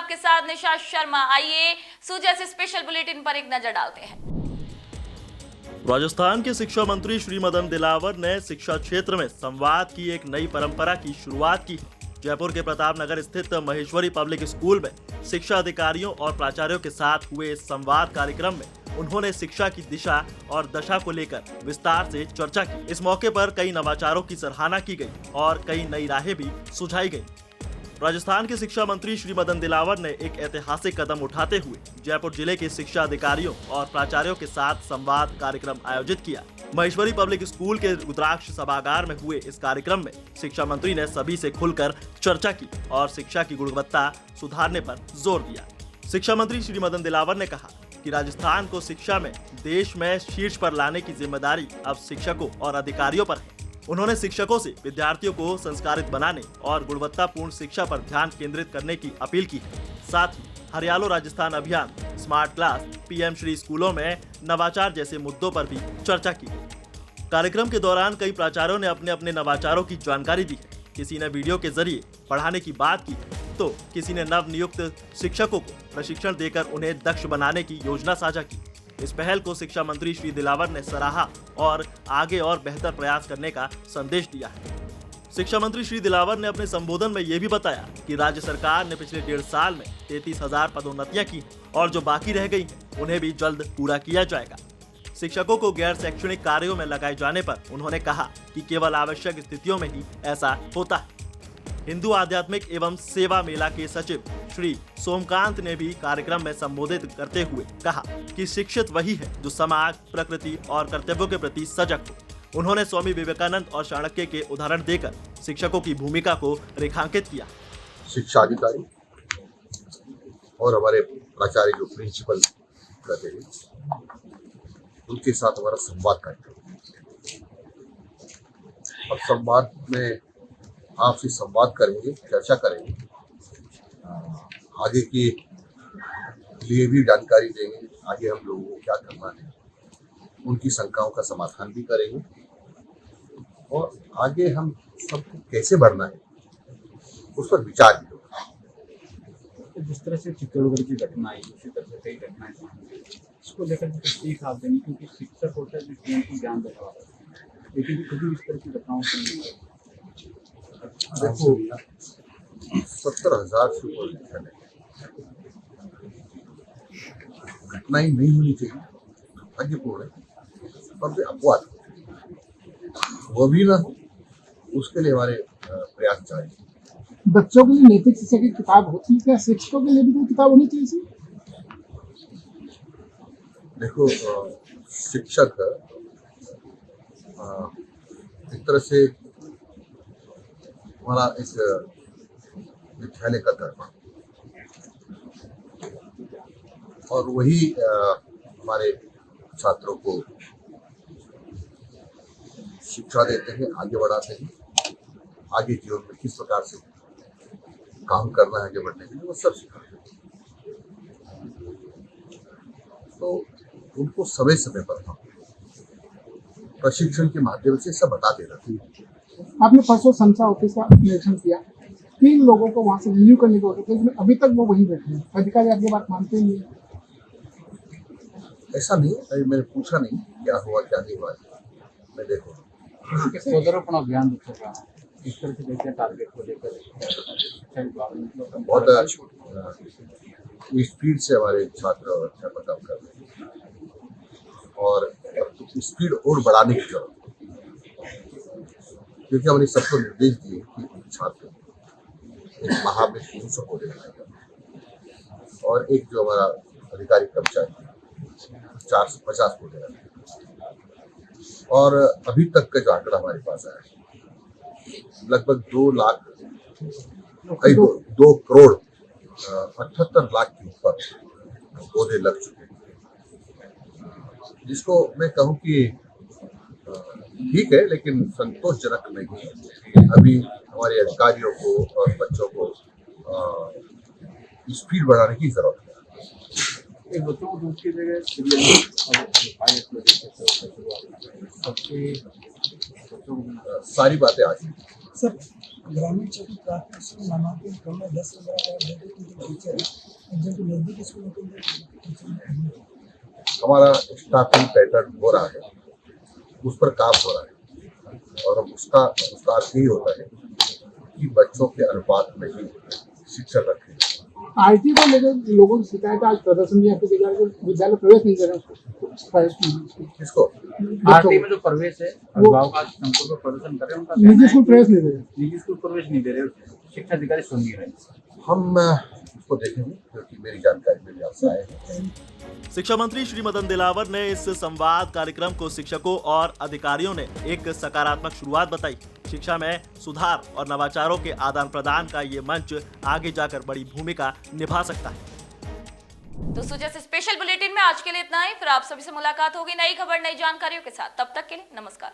आपके साथ निशा शर्मा। आइए सूजा से स्पेशल बुलेटिन पर एक नजर डालते हैं। राजस्थान के शिक्षा मंत्री श्री मदन दिलावर ने शिक्षा क्षेत्र में संवाद की एक नई परंपरा की शुरुआत की। जयपुर के प्रताप नगर स्थित महेश्वरी पब्लिक स्कूल में शिक्षा अधिकारियों और प्राचार्यों के साथ हुए इस संवाद कार्यक्रम में उन्होंने शिक्षा की दिशा और दशा को लेकर विस्तार से चर्चा की। इस मौके पर कई नवाचारों की सराहना की गई और कई नई राहें भी सुझाई गई। राजस्थान के शिक्षा मंत्री श्री मदन दिलावर ने एक ऐतिहासिक कदम उठाते हुए जयपुर जिले के शिक्षा अधिकारियों और प्राचार्यों के साथ संवाद कार्यक्रम आयोजित किया। महेश्वरी पब्लिक स्कूल के रुद्राक्ष सभागार में हुए इस कार्यक्रम में शिक्षा मंत्री ने सभी से खुलकर चर्चा की और शिक्षा की गुणवत्ता सुधारने पर जोर दिया। शिक्षा मंत्री श्री मदन दिलावर ने कहा कि राजस्थान को शिक्षा में देश में शीर्ष पर लाने की जिम्मेदारी अब शिक्षकों और अधिकारियों पर है। उन्होंने शिक्षकों से विद्यार्थियों को संस्कारित बनाने और गुणवत्तापूर्ण शिक्षा पर ध्यान केंद्रित करने की अपील की है। साथ ही हरियालो राजस्थान अभियान, स्मार्ट क्लास, पीएम श्री स्कूलों में नवाचार जैसे मुद्दों पर भी चर्चा की। कार्यक्रम के दौरान कई प्राचार्यों ने अपने अपने नवाचारों की जानकारी दी है। किसी ने वीडियो के जरिए पढ़ाने की बात की तो किसी ने नव नियुक्त शिक्षकों को प्रशिक्षण देकर उन्हें दक्ष बनाने की योजना साझा की। इस पहल को शिक्षा मंत्री श्री दिलावर ने सराहा और आगे और बेहतर प्रयास करने का संदेश दिया है। शिक्षा मंत्री श्री दिलावर ने अपने संबोधन में ये भी बताया कि राज्य सरकार ने पिछले 1.5 साल में 33,000 पदोन्नतियां की और जो बाकी रह गई हैं उन्हें भी जल्द पूरा किया जाएगा। शिक्षकों को गैर शैक्षणिक कार्यों में लगाए जाने पर उन्होंने कहा कि केवल आवश्यक स्थितियों में ही ऐसा होता है। हिंदू आध्यात्मिक एवं सेवा मेला के सचिव श्री सोमकांत ने भी कार्यक्रम में संबोधित करते हुए कहा कि शिक्षित वही है जो समाज, प्रकृति और कर्तव्यों के प्रति सजग हो। उन्होंने स्वामी विवेकानंद और चाणक्य के उदाहरण देकर शिक्षकों की भूमिका को रेखांकित किया। शिक्षा अधिकारी और हमारे प्राचार्य जो प्रिंसिपल रहते हैं उनके साथ हमारा संवाद कार्यक्रम, और संवाद में आपसे संवाद करेंगे, चर्चा करेंगे, आगे के लिए भी जानकारी देंगे, आगे हम लोगों को क्या करना है, उनकी शंकाओं का समाधान भी करेंगे और आगे हम सबको कैसे बढ़ना है उस पर विचार भी होगा। जिस तरह से चित्तौड़गढ़ की घटना आई, उसी तरह से कई घटनाएं इसको लेकर के सीख आप देंगे, क्योंकि शिक्षक होता है जो को ज्ञान देने वाला है, लेकिन कभी इस तरह की घटनाओं से देखो 70,000 से ऊपर लिखा है, घटनाएं नहीं होनी चाहिए, दुर्भाग्यपूर्ण है, पर वे अपवाद वो भी ना हो, उसके लिए हमारे प्रयास जारी। बच्चों के लिए नैतिक शिक्षा की किताब होती है क्या? शिक्षकों के लिए भी कोई किताब होनी चाहिए? देखो शिक्षक एक तरह से हमारा एक विद्यालय का दर्पण, और वही हमारे छात्रों को शिक्षा देते हैं, आगे बढ़ाते हैं, आगे जीवन में किस प्रकार से काम करना है आगे बढ़ने के लिए, वो सब सिखाते हैं। तो उनको समय समय पर हम प्रशिक्षण के माध्यम से सब बताते रहते हैं। आपने परसों संसा ऑफिस का निरीक्षण किया, 3 लोगों को वहां से रिन्यू करने को, लेकिन अभी तक वो वहीं बैठे हैं। अधिकारी आपकी बात मानते ही नहीं? ऐसा नहीं, अभी मैंने पूछा नहीं क्या हुआ क्या नहीं हुआ, मैं देखो पौधारोपण अभियान चल रहा है, इस तरह से देखिए टारगेट को लेकर बहुत स्पीड से हमारे छात्र और अध्यापक काम कर रहे हैं, और स्पीड और बढ़ाने की जरूरत है, क्योंकि हमने सबको निर्देश दिए कि छात्र एक माह में 300 पौधे लगाएगा और एक जो हमारा अधिकारी कर्मचारी 450 पौधे लगाएगा। और अभी तक का जो आंकड़ा हमारे पास आया है लगभग 2 करोड़ 78 लाख के ऊपर पौधे लग चुके हैं, जिसको मैं कहूँ कि ठीक है लेकिन संतोषजनक नहीं है। अभी हमारे अधिकारियों को और बच्चों को स्पीड बढ़ाने की जरूरत है। एक बच्चों को दूध की जगह सारी बातें आज सर ग्रामीण क्षेत्र प्राथमिक स्कूल नामांकन क्रम में 10 नंबर अगर देते तो टीचर है जब नजदीकी स्कूलों के अंदर टीचर हमारा स्टाफिंग पैटर्न हो रहा है, उस पर काम हो रहा है और उसका अर्थ यही होता है कि बच्चों के अनुपात में ही शिक्षक रखें। आईटी को लेकर लोगों की शिकायत आज प्रदर्शन भी आपके विद्यालय प्रवेश नहीं कर रहे हैं किसको? आरटी में जो प्रवेश है अभिभावक संकुल पर प्रदर्शन कर रहे हैं उनका निजी स्कूल प्रवेश नहीं दे रहे। निजी स्कूल प्रवेश नहीं दे रहे, शिक्षा अधिकारी सुन नहीं रहे। हम उसको देखेंगे क्योंकि मेरी जानकारी में भी आपसे आए हैं। शिक्षा मंत्री श्री मदन दिलावर ने इस संवाद कार्यक्रम को शिक्षकों और अधिकारियों ने एक सकारात्मक शुरुआत बताई। शिक्षा में सुधार और नवाचारों के आदान प्रदान का ये मंच आगे जाकर बड़ी भूमिका निभा सकता है। तो सुजा से स्पेशल बुलेटिन में आज के लिए इतना ही। फिर आप सभी से मुलाकात होगी नई खबर नई जानकारियों के साथ। तब तक के लिए नमस्कार।